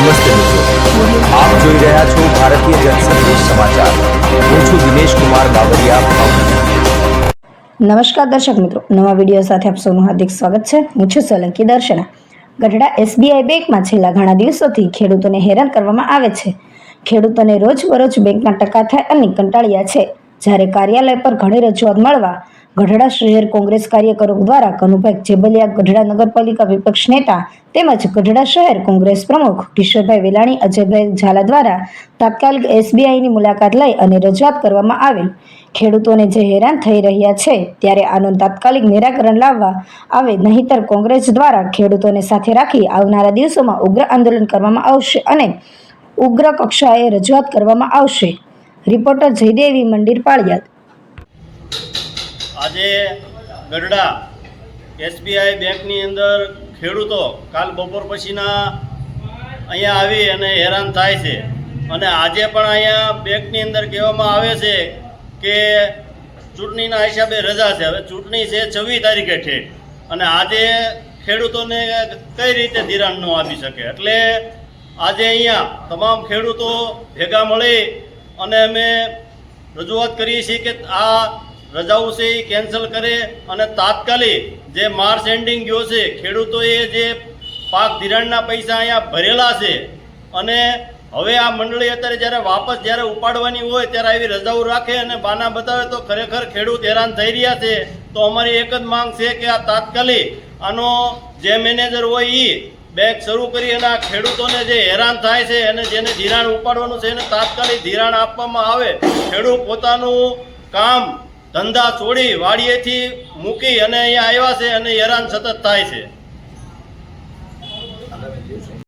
નમસ્તે મિત્રો, આપ જોઈ રહ્યા છો ભારતીય જનસંદેશ સમાચાર। હું છું દિનેશ કુમાર બાબરિયા, ભાવનગર। નમસ્કાર દર્શક મિત્રો, નવા વિડીયો સાથે આપ સૌનું હાર્દિક સ્વાગત છે। હું છું સોલંકી દર્શના। ગઢડા એસબીઆઈ બેંકમાં છેલ્લા ઘણા દિવસોથી ખેડૂતોને હેરાન કરવામાં આવે છે। ખેડૂતોને રોજબરોજ બેંકના ટકા થાય અને કંટાળ્યા છે। જ્યારે કાર્યાલય પર ઘણી રજૂઆત મળવા ગઢડા શહેર કોંગ્રેસ કાર્યકરો દ્વારા કનુભાઈ જેબલિયા, ગઢડા નગરપાલિકા વિપક્ષ નેતા તેમજ ગઢડા શહેર કોંગ્રેસ પ્રમુખ કિશોરભાઈ વેલાણી, અજયભાઈ ઝાલા દ્વારા તાત્કાલિક એસબીઆઈની મુલાકાત લઈ અને રજૂઆત કરવામાં આવેલ। ખેડૂતોને જે હેરાન થઈ રહ્યા છે ત્યારે આનું તાત્કાલિક નિરાકરણ લાવવા આવે, નહીંતર કોંગ્રેસ દ્વારા ખેડૂતોને સાથે રાખી આવનારા દિવસોમાં ઉગ્ર આંદોલન કરવામાં આવશે અને ઉગ્ર કક્ષાએ રજૂઆત કરવામાં આવશે। રિપોર્ટર જયદેવી મંદિર પાળિયાદ। આજે ગઢડા એસબીઆઈ બેંકની અંદર ખેડૂતો કાલ બપોર પછીના અહીંયા આવી અને હેરાન થાય છે અને આજે પણ અહીંયા બેંકની અંદર કહેવામાં આવે છે કે ચૂંટણીના હિસાબે રજા છે। હવે ચૂંટણી છે 26 તારીખે ઠેઠ અને આજે ખેડૂતોને કઈ રીતે ધિરાણ ન આપી શકે, એટલે આજે અહીંયા તમામ ખેડૂતો ભેગા મળી અને અમે રજૂઆત કરીએ છીએ કે આ રજાઓ છે એ કેન્સલ કરે અને તાત્કાલિક જે માર્ચ એન્ડિંગ ગયો છે, ખેડૂતોએ જે પાક ધિરાણના પૈસા અહીંયા ભરેલા છે અને હવે આ મંડળી અત્યારે જ્યારે ઉપાડવાની હોય ત્યારે આવી રજાઓ રાખે અને બાના બતાવે તો ખરેખર ખેડૂત હેરાન થઈ રહ્યા છે। તો અમારી એક જ માંગ છે કે આ તાત્કાલિક આનો જે મેનેજર હોય એ બેંક શરૂ કરી અને આ ખેડૂતોને જે હેરાન થાય છે અને જેને ધિરાણ ઉપાડવાનું છે એને તાત્કાલિક ધિરાણ આપવામાં આવે। ખેડૂત પોતાનું કામ ધંધા છોડી વાડીએથી મૂકી અને અહીંયા આવ્યા છે અને હેરાન સતત થાય છે।